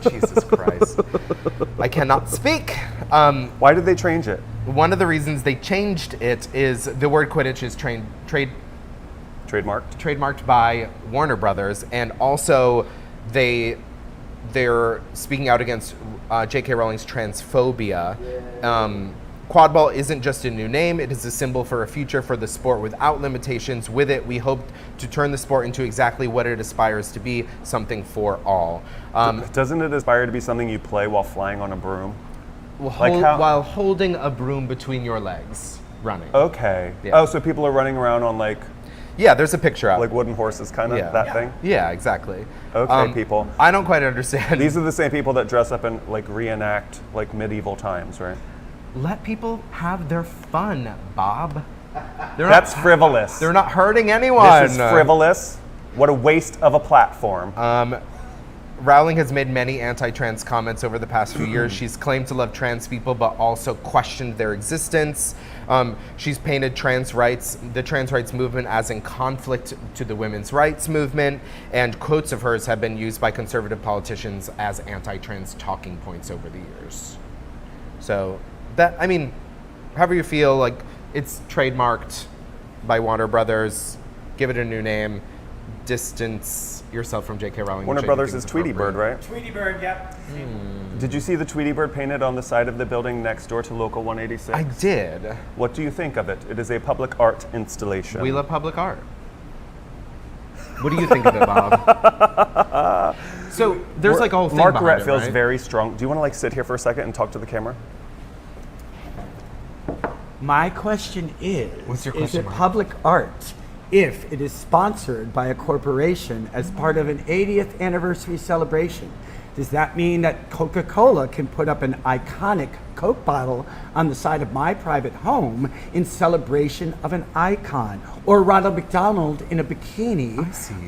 Jesus Christ, I cannot speak. Why did they change it? One of the reasons they changed it is the word Quidditch is Trademarked. trademarked by Warner Brothers, and also they're speaking out against J.K. Rowling's transphobia. Quadball isn't just a new name, it is a symbol for a future for the sport without limitations. With it, we hope to turn the sport into exactly what it aspires to be, something for all. Doesn't it aspire to be something you play while flying on a broom? While holding a broom between your legs, running. Okay. Yeah. Oh, so people are running around on like Yeah, there's a picture up. wooden horses, kind of, Yeah. that thing? Yeah, exactly. Okay, people. I don't quite understand. These are the same people that dress up and like reenact like medieval times, right? Let people have their fun, Bob. That's frivolous. They're not hurting anyone. This is frivolous. What a waste of a platform. Rowling has made many anti-trans comments over the past few years. She's claimed to love trans people, but also questioned their existence. She's painted the trans rights movement as in conflict to the women's rights movement, and quotes of hers have been used by conservative politicians as anti-trans talking points over the years. So that, I mean, however you feel, like, it's trademarked by Warner Brothers. Give it a new name. Distance yourself from J.K. Rowling. Warner which I Brothers think is Tweety Bird, right? Tweety Bird, yep. Did you see the Tweety Bird painted on the side of the building next door to Local 186? I did. What do you think of it? It is a public art installation. We love public art. What do you think of it, Bob? So there's like a whole thing Mark behind Rhett it, feels right? very strong. Do you want to like sit here for a second and talk to the camera? My question is, What's your is question, it Mark? public art if it is sponsored by a corporation as part of an 80th anniversary celebration? Does that mean that Coca-Cola can put up an iconic Coke bottle on the side of my private home in celebration of an icon? Or Ronald McDonald in a bikini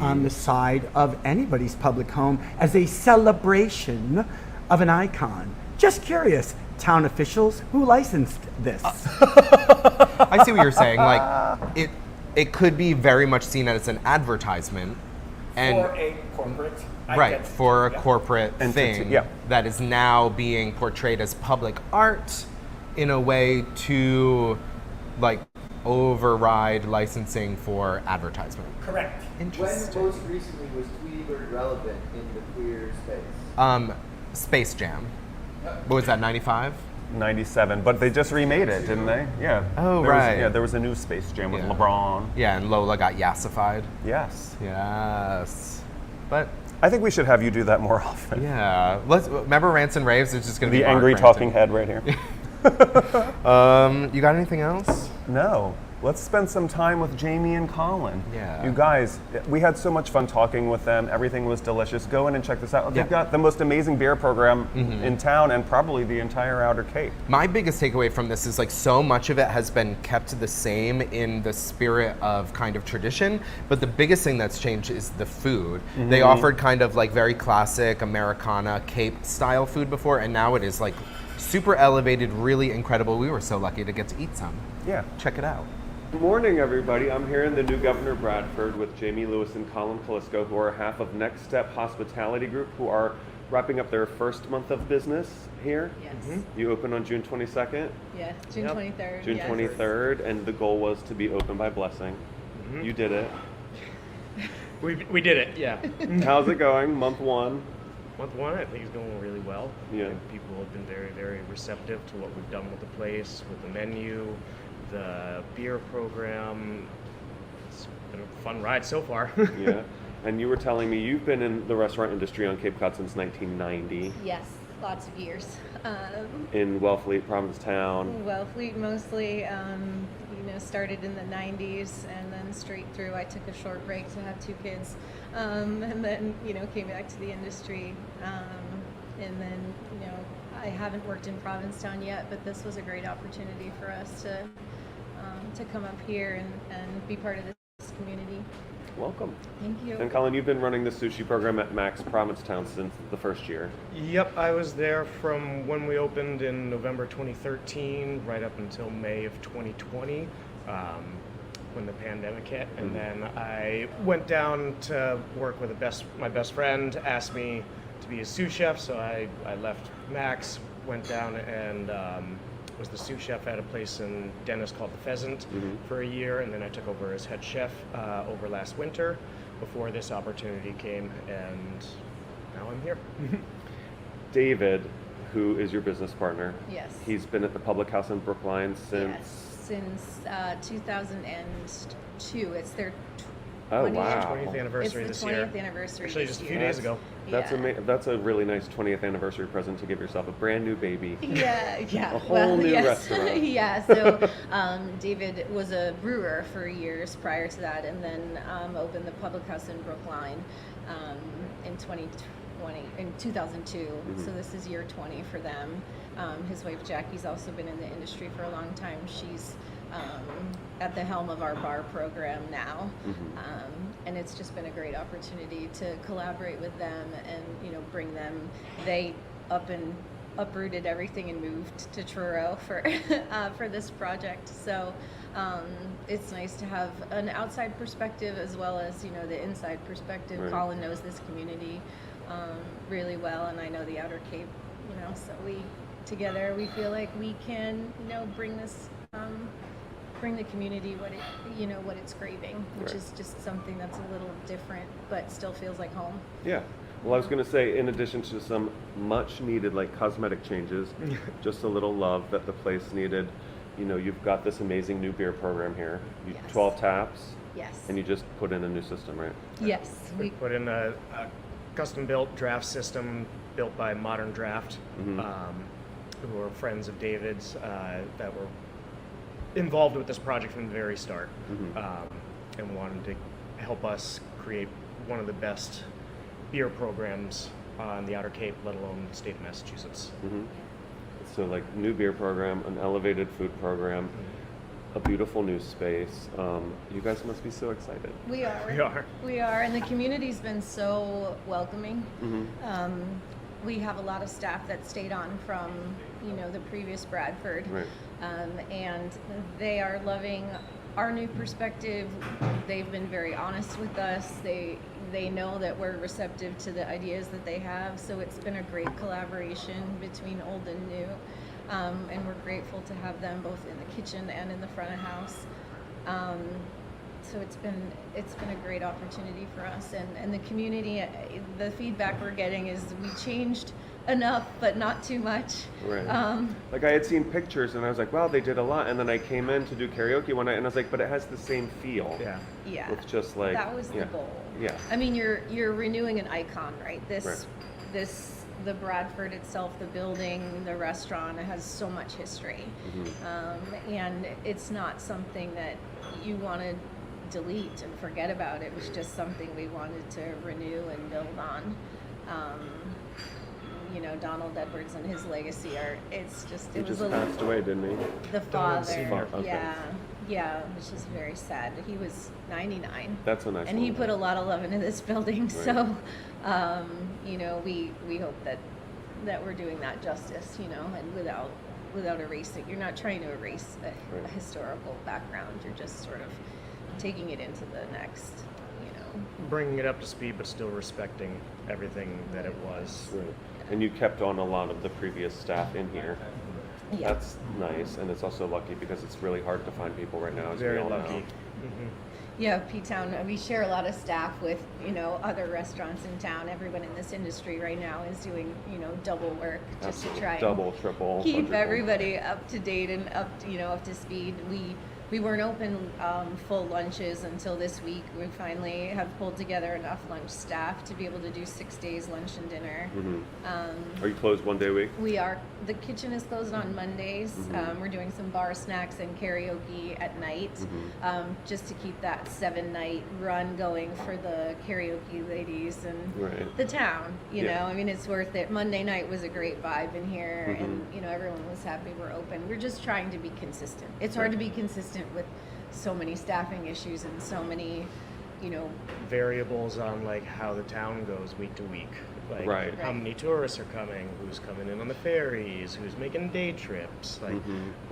on the side of anybody's public home as a celebration of an icon? Just curious, town officials, who licensed this? I see what you're saying. Like, it could be very much seen as an advertisement, and For a corporate right identity. for a Yeah. corporate Entity, thing yeah. that is now being portrayed as public art in a way to like override licensing for advertisement. Correct. When Interesting. most recently was Tweety Bird relevant in the queer space? Space Jam. What was that? 95. 97, but they just remade it, didn't they? Yeah. Oh, There was- right. yeah, there was a new Space Jam with Yeah. LeBron. Yeah, and Lola got yassified. Yes. Yes. But I think we should have you do that more often. Yeah. Let's remember Rants and Raves. It's just gonna be The Mark angry ranting. talking head right here. You got anything else? No. Let's spend some time with Jamie and Colin. Yeah. You guys, we had so much fun talking with them. Everything was delicious. Go in and check this out. They've got the most amazing beer program in town and probably the entire Outer Cape. My biggest takeaway from this is like so much of it has been kept the same in the spirit of kind of tradition, but the biggest thing that's changed is the food. They offered kind of like very classic Americana Cape style food before, and now it is like super elevated, really incredible. We were so lucky to get to eat some. Yeah. Check it out. Good morning, everybody. I'm here in the new Governor Bradford with Jamie Lewis and Colin Kalisko, who are half of Next Step Hospitality Group, who are wrapping up their first month of business here. Yes. You open on June 22nd, Yes. June 23rd. June yes. 23rd, and the goal was to be open by blessing. You did it. We did it, yeah. How's it going? Month one. Month one, I think, is going really well. Yeah. I think people have been very, very receptive to what we've done with the place, with the menu, the beer program. It's been a fun ride so far. Yeah. And you were telling me you've been in the restaurant industry on Cape Cod since 1990 Yes, lots of years. in Wellfleet, Provincetown. Wellfleet mostly, started in the 90s and then straight through. I took a short break to have 2 kids and then, came back to the industry. And then, I haven't worked in Provincetown yet, but this was a great opportunity for us to come up here and be part of this community. Welcome. Thank you. And Colin, you've been running the sushi program at Max Provincetown since the first year. Yep, I was there from when we opened in November 2013 right up until May of 2020 when the pandemic hit. And then I went down to work with my best friend, asked me to be a sous chef, so I left Max, went down and was the sous chef at a place in Dennis called The Pheasant for a year, and then I took over as head chef over last winter before this opportunity came, and now I'm here. David, who is your business partner, Yes. he's been at the Public House in Brookline since... Since 2002. It's their Oh, 20th wow. 20th anniversary It's this the year. 20th anniversary. Actually, this just a few year. days ago. That's Yeah. that's a really nice 20th anniversary present to give yourself, a brand new baby. Yeah. A whole new restaurant. Yeah. So David was a brewer for years prior to that, and then opened the Public House in Brookline in 2002. So this is year 20 for them. His wife Jackie's also been in the industry for a long time. She's at the helm of our bar program now, and it's just been a great opportunity to collaborate with them and bring them. They uprooted everything and moved to Truro for for this project. So it's nice to have an outside perspective as well as the inside perspective. Right. Colin knows this community really well, and I know the Outer Cape. So together we feel like we can bring this. Bring the community what it's craving, which Right. is just something that's a little different, but still feels like home. Yeah. Well, I was going to say, in addition to some much needed cosmetic changes, just a little love that the place needed. You've got this amazing new beer program here. Yes. 12 taps, Yes. and you just put in a new system, right? Yes. We put in a custom-built draft system built by Modern Draft, who are friends of David's that were involved with this project from the very start, and wanted to help us create one of the best beer programs on the Outer Cape, let alone the state of Massachusetts. So new beer program, an elevated food program, a beautiful new space. You guys must be so excited. We are. We are. We are, and the community's been so welcoming. We have a lot of staff that stayed on from, the previous Bradford, Right. and they are loving our new perspective. They've been very honest with us. They know that we're receptive to the ideas that they have. So it's been a great collaboration between old and new, and we're grateful to have them both in the kitchen and in the front of house. So it's been a great opportunity for us, and the community. The feedback we're getting is we changed enough, but not too much. Right. Like I had seen pictures and I was like, wow, they did a lot. And then I came in to do karaoke one night and I was like, but it has the same feel. Yeah. Yeah. It's just like that was the goal. Yeah. I mean, you're renewing an icon, right? The Bradford itself, the building, the restaurant, it has so much history, and it's not something that you want to delete and forget about. It was just something we wanted to renew and build on. Donald Edwards and his legacy are. It's just He just passed away, didn't he? The father, Senior. Okay. yeah, which is very sad. He was 99. That's a nice and one. he put a lot of love into this building. Right. So, we hope that we're doing that justice, and without erasing. You're not trying to erase a historical background. You're just sort of taking it into the next, Bringing it up to speed, but still respecting everything that it was. Right. And you kept on a lot of the previous staff in here. Yeah. That's nice, and it's also lucky because it's really hard to find people right now, as Very we all lucky. know. Yeah, P-Town, we share a lot of staff with, other restaurants in town. Everyone in this industry right now is doing, double work just to try and Double, triple, keep quadruple. everybody up to date and up to speed. We weren't open full lunches until this week. We finally have pulled together enough lunch staff to be able to do 6 days lunch and dinner. Are you closed one day a week? We are. The kitchen is closed on Mondays. We're doing some bar snacks and karaoke at night, just to keep that 7-night run going for the karaoke ladies and the town. You know, I mean, it's worth it. Monday night was a great vibe in here, and everyone was happy we're open. We're just trying to be consistent. It's hard to be consistent with so many staffing issues and so many, Variables on like how the town goes week to week. Like how many tourists are coming, who's coming in on the ferries, who's making day trips. Like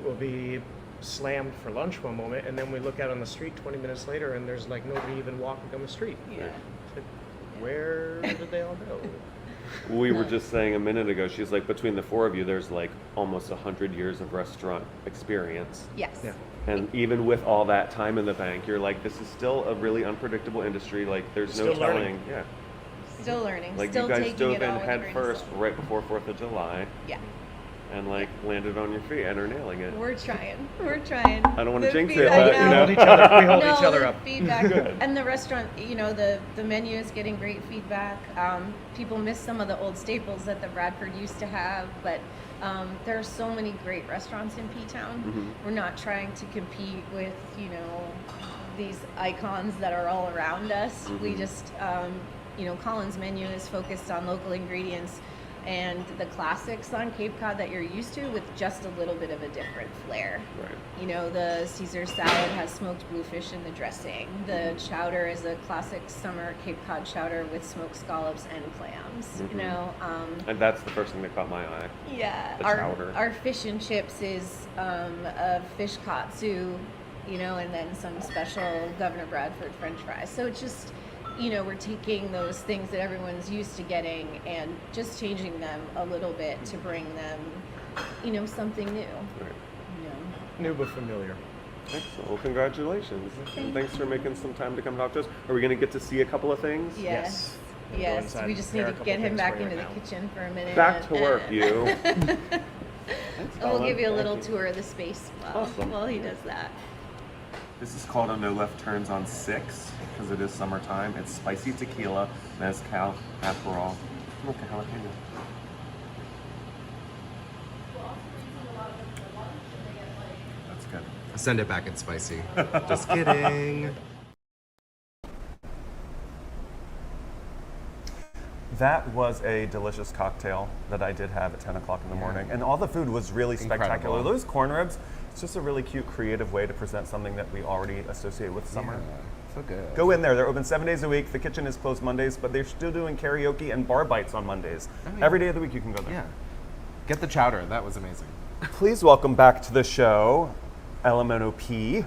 we'll be slammed for lunch one moment and then we look out on the street 20 minutes later and there's like nobody even walking down the street. Yeah. It's like, where did they all go? We were just saying a minute ago, she's like, between the four of you, there's like almost 100 years of restaurant experience. Yes. Yeah. And even with all that time in the bank, you're like, this is still a really unpredictable industry. Like, there's no Still telling. learning. Yeah. Still learning. Like, still you guys taking dove it in all with a head grain of first salt. right before 4th of July Yeah. and like landed on your feet and are nailing it. We're trying. We're trying. I don't want to The jinx feed- it, I but know. We hold No, each other the up. feedback and the restaurant, the menu is getting great feedback. People miss some of the old staples that the Bradford used to have, but there are so many great restaurants in P-Town. We're not trying to compete with, these icons that are all around us. We just, Colin's menu is focused on local ingredients and the classics on Cape Cod that you're used to with just a little bit of a different flair. Right. The Caesar salad has smoked bluefish in the dressing. The chowder is a classic summer Cape Cod chowder with smoked scallops and clams. And that's the first thing that caught my eye. Yeah, The chowder. our fish and chips is a fish katsu, and then some special Governor Bradford French fries. So it's just, we're taking those things that everyone's used to getting and just changing them a little bit to bring them, something new. Right. New but familiar. Excellent. Well, congratulations. Thank Thanks for making some time to come talk to us. Are we going to get to see a couple of things? Yes. We'll go Yes. inside We and just prepare need a to couple get him things back for you into the right now. kitchen for a minute. Back to work, you. And we'll give you a little Thank you. tour of the space Awesome. while he does that. This is called a No Left Turns on 6 because it is summertime. It's spicy tequila, mezcal, aperol. Look at jalapeno. That's good. Send it back, it's spicy. Just kidding. That was a delicious cocktail that I did have at 10 o'clock in the morning. And all the food was really spectacular. Incredible. Those corn ribs, it's just a really cute, creative way to present something that we already associate with summer. So good. Go in there. They're open 7 days a week. The kitchen is closed Mondays, but they're still doing karaoke and bar bites on Mondays. yeah. Every day of the week you can go there. Yeah. Get the chowder. That was amazing. Please welcome back to the show, LMNOP.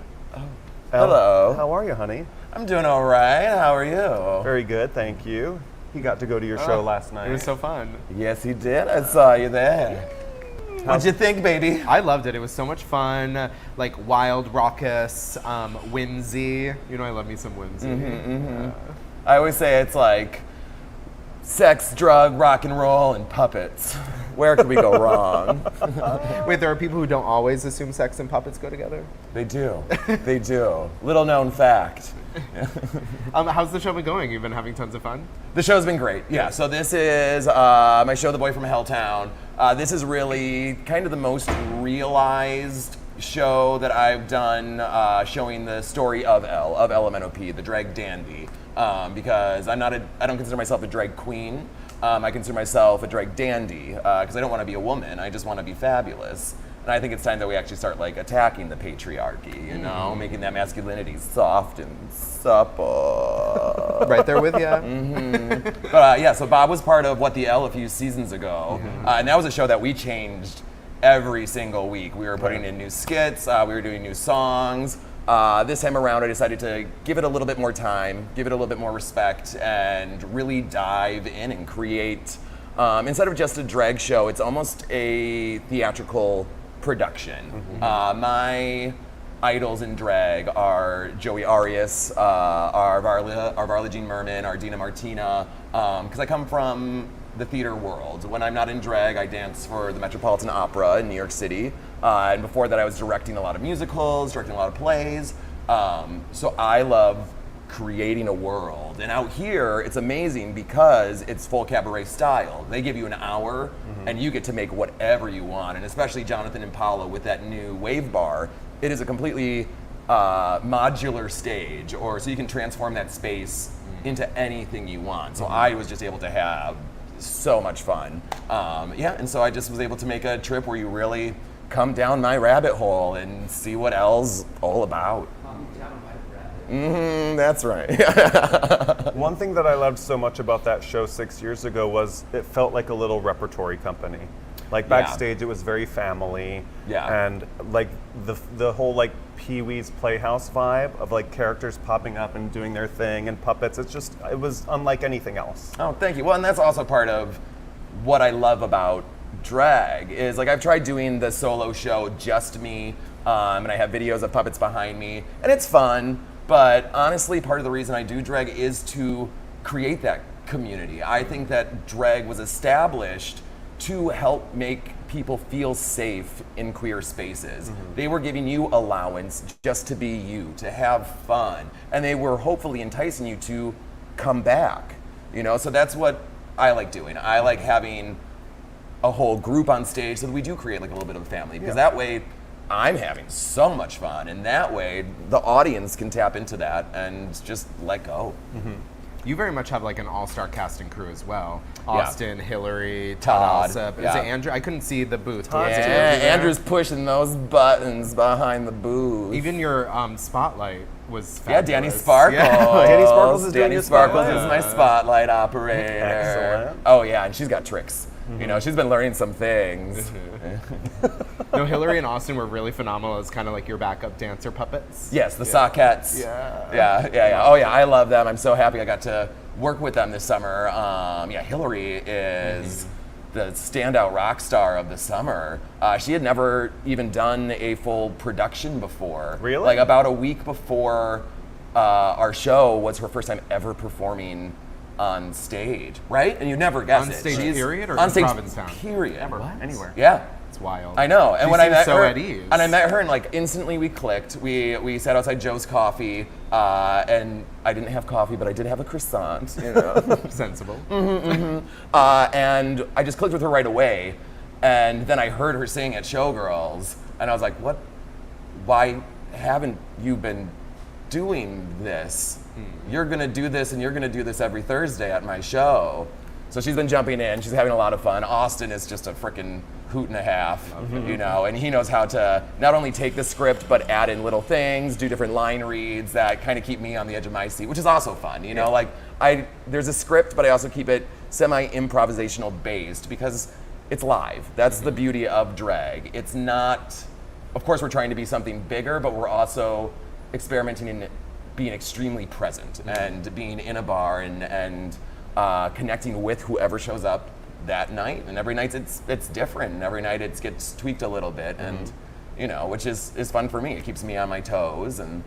Hello. How are you, honey? I'm doing all right. How are you? Very good, thank you. He got to go to your show last night. It was so fun. Yes, he did. I saw you there. What'd you think, baby? I loved it. It was so much fun, like wild, raucous, whimsy. You know, I love me some whimsy. I always say it's like sex, drug, rock and roll, and puppets. Where could we go wrong? Wait, there are people who don't always assume sex and puppets go together? They do. They do. Little known fact. How's the show been going? You've been having tons of fun? The show's been great. Yeah, so this is my show, The Boy from Helltown. This is really kind of the most realized show that I've done, showing the story of Elle, of LMNOP, the drag dandy. Because I don't consider myself a drag queen. I consider myself a drag dandy because I don't want to be a woman. I just want to be fabulous. And I think it's time that we actually start like attacking the patriarchy, you know, making that masculinity soft and supple. Right there with you. But yeah, so Bob was part of What the Elle a few seasons ago, and that was a show that we changed every single week. We were putting in new skits, we were doing new songs. This time around, I decided to give it a little bit more time, give it a little bit more respect, and really dive in and create, instead of just a drag show, it's almost a theatrical production. My idols in drag are Joey Arias, our Varla Jean Merman, our Dina Martina, because I come from the theater world. When I'm not in drag, I dance for the Metropolitan Opera in New York City. And before that, I was directing a lot of musicals, directing a lot of plays. So I love creating a world. And out here, it's amazing because it's full cabaret style. They give you an hour and you get to make whatever you want. And especially Jonathan and Paula with that new wave bar, it is a completely modular stage, or so you can transform that space into anything you want. So I was just able to have so much fun. Yeah, and so I just was able to make a trip where you really come down my rabbit hole and see what Elle's all about. That's right. One thing that I loved so much about that show 6 years ago was it felt like a little repertory company. Like backstage, it was very family. Yeah. And like the whole like Pee-wee's Playhouse vibe of like characters popping up and doing their thing and puppets. It was unlike anything else. Oh, thank you. Well, and that's also part of what I love about drag is like I've tried doing the solo show just me, and I have videos of puppets behind me, and it's fun. But honestly, part of the reason I do drag is to create that community. I think that drag was established to help make people feel safe in queer spaces. They were giving you allowance just to be you, to have fun, and they were hopefully enticing you to come back. You know, so that's what I like doing. I like having a whole group on stage so that we do create like a little bit of a family, because that way I'm having so much fun, and that way the audience can tap into that and just let go. You very much have like an all-star cast and crew as well. Yeah. Austin, Hillary, Todd. Alsop. Is Yeah. it Andrew? I couldn't see the booth. Yeah, Was it there? Andrew's pushing those buttons behind the booth. Even your spotlight was Yeah, fabulous. Danny Sparkles. Yeah. Danny Sparkles is doing Danny your Sparkles spotlight. is my spotlight operator. Excellent. Oh yeah, and she's got tricks. You know, she's been learning some things. No, Hillary and Austin were really phenomenal as kind of like your backup dancer puppets. Yes, the Sockettes. Yeah. Oh yeah, I love them. I'm so happy I got to work with them this summer. Yeah, Hillary is the standout rock star of the summer. She had never even done a full production before. Really? Like about a week before our show was her first time ever performing on stage, right? And you never guess On it. stage She's- period or on in stage Provincetown? period. Anywhere. Yeah. It's wild. I know, and She when I seems met so her, at ease. and I met her, and like instantly we clicked. We sat outside Joe's Coffee, and I didn't have coffee, but I did have a croissant, you know. Sensible. And I just clicked with her right away, and then I heard her sing at Showgirls, and I was like, "What? Why haven't you been doing this? You're gonna do this, and you're gonna do this every Thursday at my show." So she's been jumping in. She's having a lot of fun. Austin is just a freaking hoot and a half, you know, and he knows how to not only take the script, but add in little things, do different line reads that kind of keep me on the edge of my seat, which is also fun, you know, like there's a script, but I also keep it semi-improvisational based because it's live. That's the beauty of drag. It's not, of course we're trying to be something bigger, but we're also experimenting in being extremely present and being in a bar and connecting with whoever shows up that night, and every night it's different, and every night it gets tweaked a little bit, and you know, which is fun for me. It keeps me on my toes, and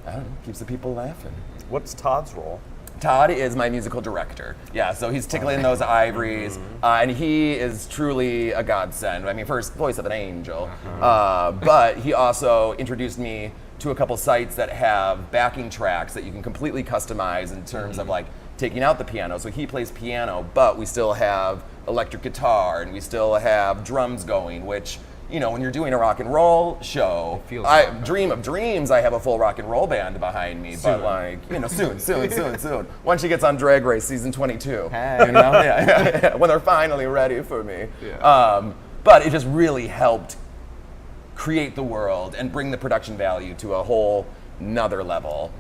I don't know, keeps the people laughing. What's Todd's role? Todd is my musical director. Yeah, so he's tickling those ivories, and he is truly a godsend. I mean, first, voice of an angel, but he also introduced me to a couple sites that have backing tracks that you can completely customize in terms of like taking out the piano. So he plays piano, but we still have electric guitar, and we still have drums going, which, you know, when you're doing a rock and roll show, dream of dreams, I have a full rock and roll band behind me, but like, you know, soon. Once she gets on Drag Race season 22, you know, yeah, when they're finally ready for me. Yeah. But it just really helped create the world and bring the production value to a whole nother level.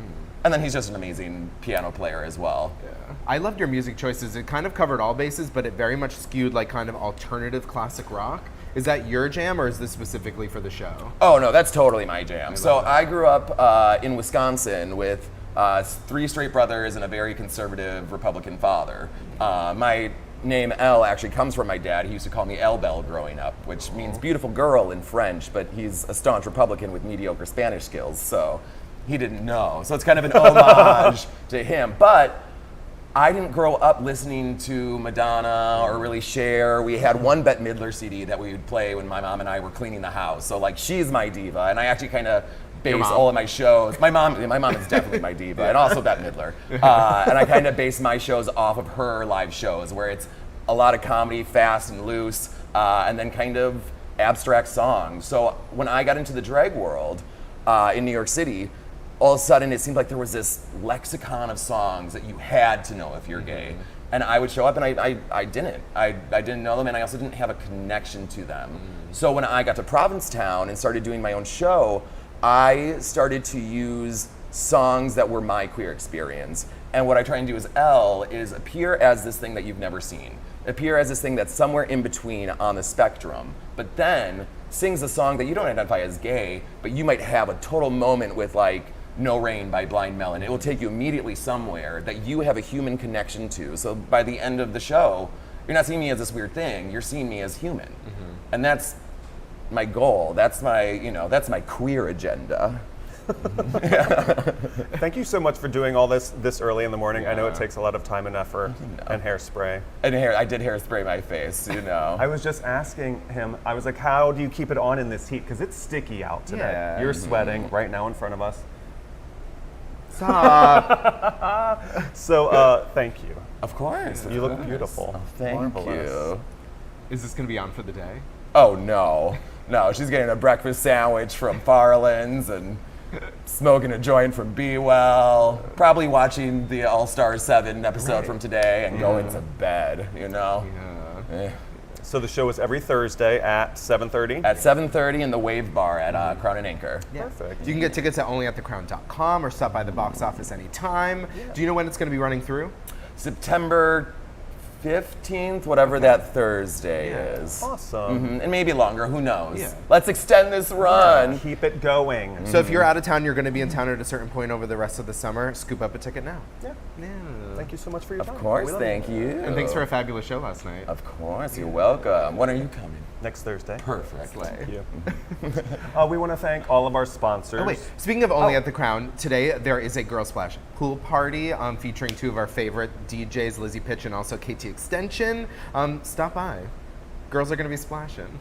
And then he's just an amazing piano player as well. Yeah. I loved your music choices. It kind of covered all bases, but it very much skewed like kind of alternative classic rock. Is that your jam, or is this specifically for the show? Oh no, that's totally my jam. So I grew up in Wisconsin with 3 straight brothers and a very conservative Republican father. My name Elle actually comes from my dad. He used to call me Elle growing up, which means beautiful girl in French, but he's a staunch Republican with mediocre Spanish skills, so he didn't know. So it's kind of an homage to him. But I didn't grow up listening to Madonna or really Cher. We had one Bette Midler CD that we would play when my mom and I were cleaning the house. So like, she's my diva, and I actually kind of base all of my shows. My mom is definitely my diva, and also Bette Midler. And I kind of base my shows off of her live shows, where it's a lot of comedy, fast and loose, and then kind of abstract songs. So when I got into the drag world in New York City, all of a sudden it seemed like there was this lexicon of songs that you had to know if you're gay. And I would show up and I didn't. I didn't know them, and I also didn't have a connection to them. So when I got to Provincetown and started doing my own show, I started to use songs that were my queer experience. And what I try and do as Elle is appear as this thing that you've never seen. Appear as this thing that's somewhere in between on the spectrum, but then sings a song that you don't identify as gay, but you might have a total moment with like No Rain by Blind Melon. It will take you immediately somewhere that you have a human connection to. So by the end of the show, you're not seeing me as this weird thing, you're seeing me as human. And that's my goal. That's my queer agenda. Thank you so much for doing all this early in the morning. I know it takes a lot of time and effort and hairspray. And I did hairspray my face, you know. I was just asking him, I was like, how do you keep it on in this heat? Because it's sticky out today. Yeah. You're sweating right now in front of us. Stop. So thank you. Of course. You look beautiful. Oh, thank you. Is this going to be on for the day? Oh, no. No, she's getting a breakfast sandwich from Farland's and smoking a joint from Be Well. Probably watching the All-Star 7 episode from today and going to bed, you know? Yeah. So the show is every Thursday at 7:30? At 7:30 in the Wave Bar at Crown and Anchor. Perfect. You can get tickets at onlyatthecrown.com or stop by the box office anytime. Do you know when it's going to be running through? September 15th, whatever that Thursday is. Awesome. And maybe longer, who knows? Yeah. Let's extend this run. Keep it going. So if you're out of town, you're going to be in town at a certain point over the rest of the summer, scoop up a ticket now. Yeah. Thank you so much for your time. Of course, We love thank you. And thanks for a fabulous show last night. Of course, you're welcome. When are you coming? Next Thursday. Perfect. Thank you. We want to thank all of our sponsors. Oh wait, speaking of Only at the Crown, today there is a Girl Splash pool party featuring 2 of our favorite DJs, Lizzie Pitch and also KT Extension. Stop by. Girls are going to be splashing.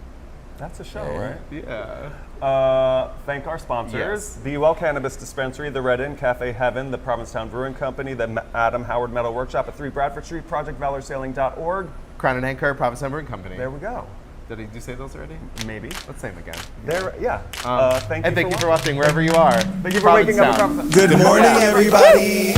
That's a show, right? Yeah. Thank our sponsors. Yes. The Well Cannabis Dispensary, the Red Inn, Cafe Heaven, the Provincetown Brewing Company, the Adam Howard Metal Workshop at 3 Bradford Street, ProjectValorSailing.org. Crown and Anchor, Provincetown Brewing Company. There we go. Did you say those already? Maybe. Let's say them again. There, yeah. Thank you for watching wherever you are. Thank you for waking up. Provincetown. Good morning, everybody.